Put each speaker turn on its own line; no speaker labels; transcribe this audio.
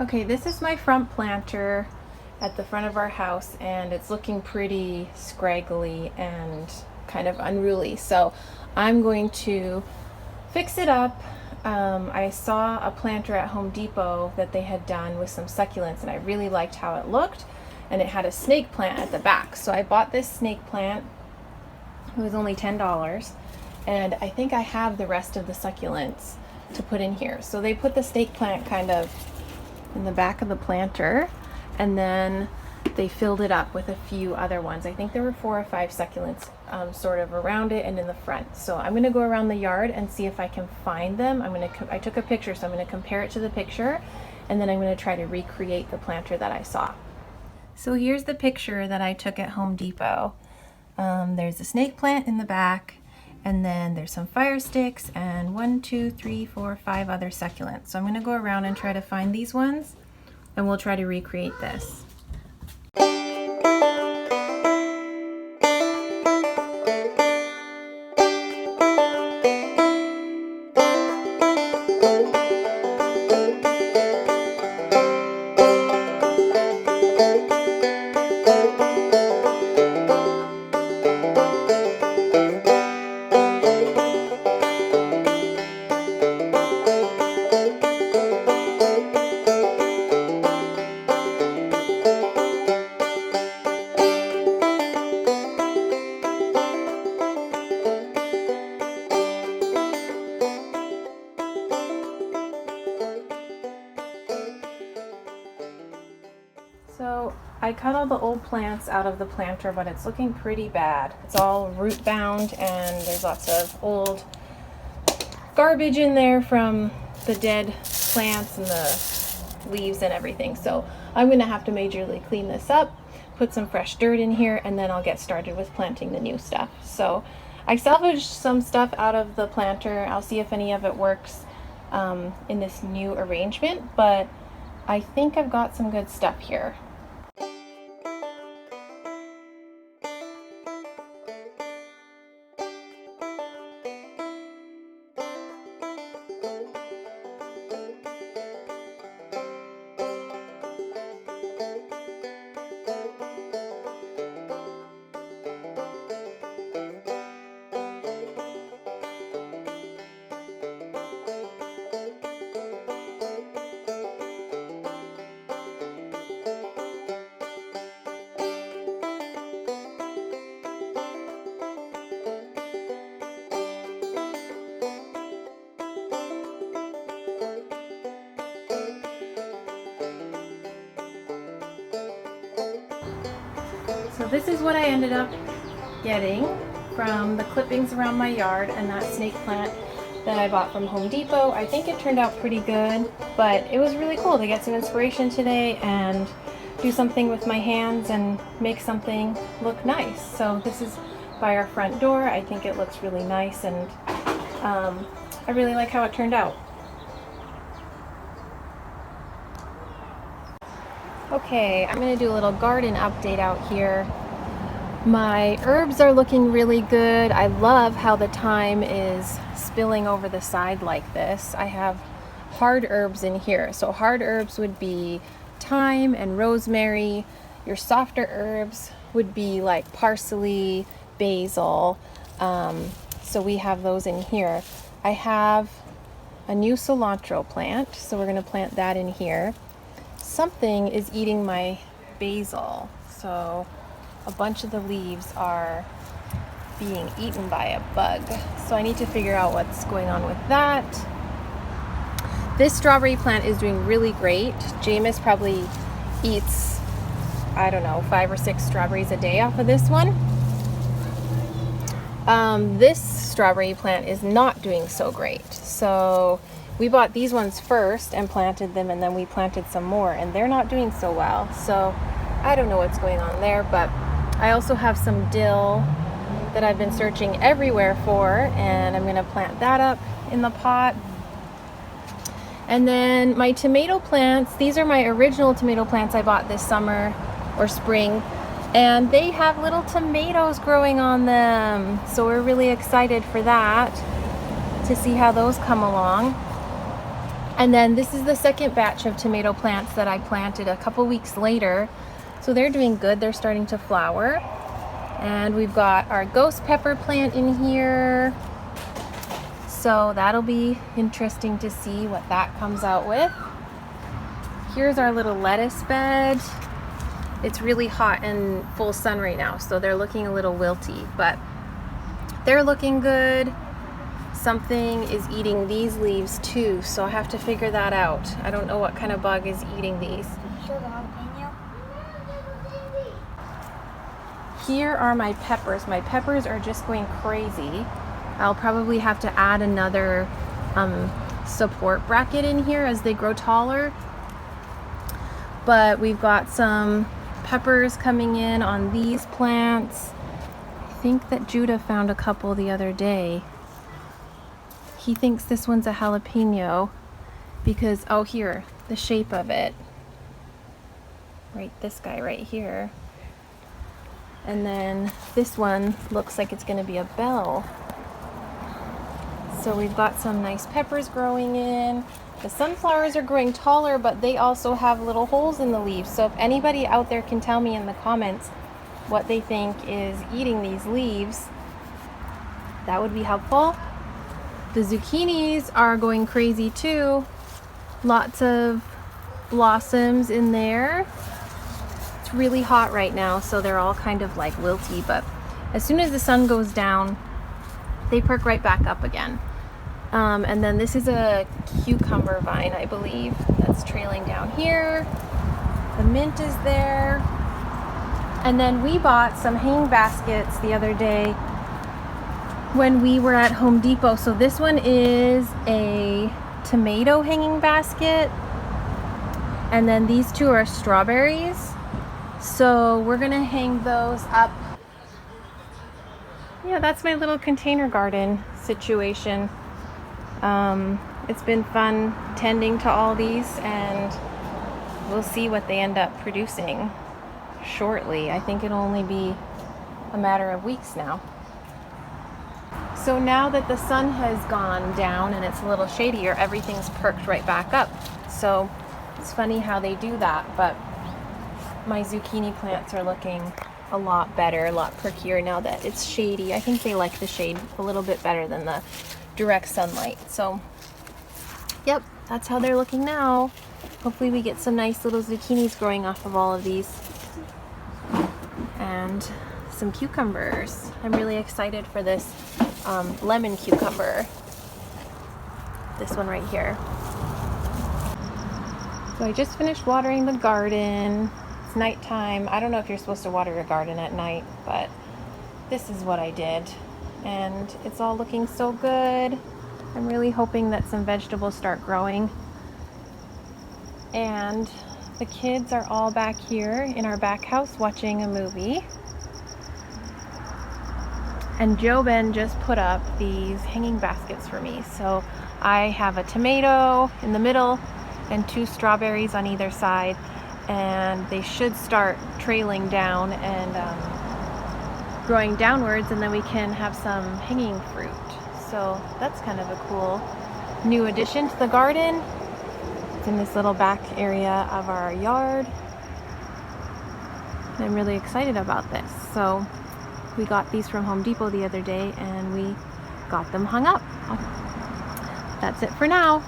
Okay, this is my front planter at the front of our house, and it's looking pretty scraggly and kind of unruly. So I'm going to fix it up. I saw a planter at Home Depot that they had done with some succulents, and I really liked how it looked, and it had a snake plant at the back. So I bought this snake plant. It was only $10, and I think I have the rest of the succulents to put in here. So they put the snake plant kind of in the back of the planter, and then they filled it up with a few other ones. I think there were 4 or 5 succulents sort of around it and in the front. So I'm gonna go around the yard and see if I can find them. I took a picture, so I'm gonna compare it to the picture, and then I'm gonna try to recreate the planter that I saw. So here's the picture that I took at Home Depot. There's a snake plant in the back, and then there's some fire sticks and 1, 2, 3, 4, 5 other succulents. So I'm gonna go around and try to find these ones, and we'll try to recreate this. So I cut all the old plants out of the planter, but it's looking pretty bad. It's all root bound, and there's lots of old garbage in there from the dead plants and the leaves and everything. So I'm gonna have to majorly clean this up, put some fresh dirt in here, and then I'll get started with planting the new stuff. So I salvaged some stuff out of the planter. I'll see if any of it works in this new arrangement, but I think I've got some good stuff here. So this is what I ended up getting from the clippings around my yard and that snake plant that I bought from Home Depot. I think it turned out pretty good, but it was really cool to get some inspiration today and do something with my hands and make something look nice. So this is by our front door. I think it looks really nice, and I really like how it turned out. Okay, I'm going to do a little garden update out here. My herbs are looking really good. I love how the thyme is spilling over the side like this. I have hard herbs in here. So hard herbs would be thyme and rosemary. Your softer herbs would be like parsley, basil. So we have those in here. I have a new cilantro plant, so we're going to plant that in here. Something is eating my basil, so a bunch of the leaves are being eaten by a bug. So I need to figure out what's going on with that. This strawberry plant is doing really great. Jameis probably eats, I don't know, 5 or 6 strawberries a day off of this one. This strawberry plant is not doing so great. So we bought these ones first and planted them, and then we planted some more, and they're not doing so well. So I don't know what's going on there, but I also have some dill that I've been searching everywhere for, and I'm gonna plant that up in the pot. And then my tomato plants, these are my original tomato plants I bought this summer or spring, and they have little tomatoes growing on them. So we're really excited for that, to see how those come along. And then this is the second batch of tomato plants that I planted a couple weeks later. So they're doing good. They're starting to flower. And we've got our ghost pepper plant in here. So that'll be interesting to see what that comes out with. Here's our little lettuce bed. It's really hot and full sun right now, so they're looking a little wilty, but they're looking good. Something is eating these leaves too, so I have to figure that out. I don't know what kind of bug is eating these. Here are my peppers. My peppers are just going crazy. I'll probably have to add another support bracket in here as they grow taller. But we've got some peppers coming in on these plants. I think that Judah found a couple the other day. He thinks this one's a jalapeno because, oh, here, the shape of it. Right, this guy right here. And then this one looks like it's going to be a bell. So we've got some nice peppers growing in. The sunflowers are growing taller, but they also have little holes in the leaves. So if anybody out there can tell me in the comments what they think is eating these leaves, that would be helpful. The zucchinis are going crazy too. Lots of blossoms in there. It's really hot right now, so they're all kind of like wilty, but as soon as the sun goes down, they perk right back up again. And then this is a cucumber vine, I believe, that's trailing down here. The mint is there. And then we bought some hanging baskets the other day when we were at Home Depot. So this one is a tomato hanging basket. And then these two are strawberries. So we're gonna hang those up. Yeah, that's my little container garden situation. It's been fun tending to all these, and we'll see what they end up producing shortly. I think it'll only be a matter of weeks now. So now that the sun has gone down and it's a little shadier, everything's perked right back up. So it's funny how they do that, but my zucchini plants are looking a lot better, a lot perkier now that it's shady. I think they like the shade a little bit better than the direct sunlight. So yep, that's how they're looking now. Hopefully we get some nice little zucchinis growing off of all of these. And some cucumbers. I'm really excited for this lemon cucumber. This one right here. So I just finished watering the garden. It's nighttime. I don't know if you're supposed to water your garden at night, but this is what I did. And it's all looking so good. I'm really hoping that some vegetables start growing. And the kids are all back here in our back house watching a movie. And JoBen just put up these hanging baskets for me. So I have a tomato in the middle and 2 strawberries on either side. And they should start trailing down and growing downwards, and then we can have some hanging fruit. So that's kind of a cool new addition to the garden. It's in this little back area of our yard. And I'm really excited about this. So we got these from Home Depot the other day and we got them hung up. That's it for now.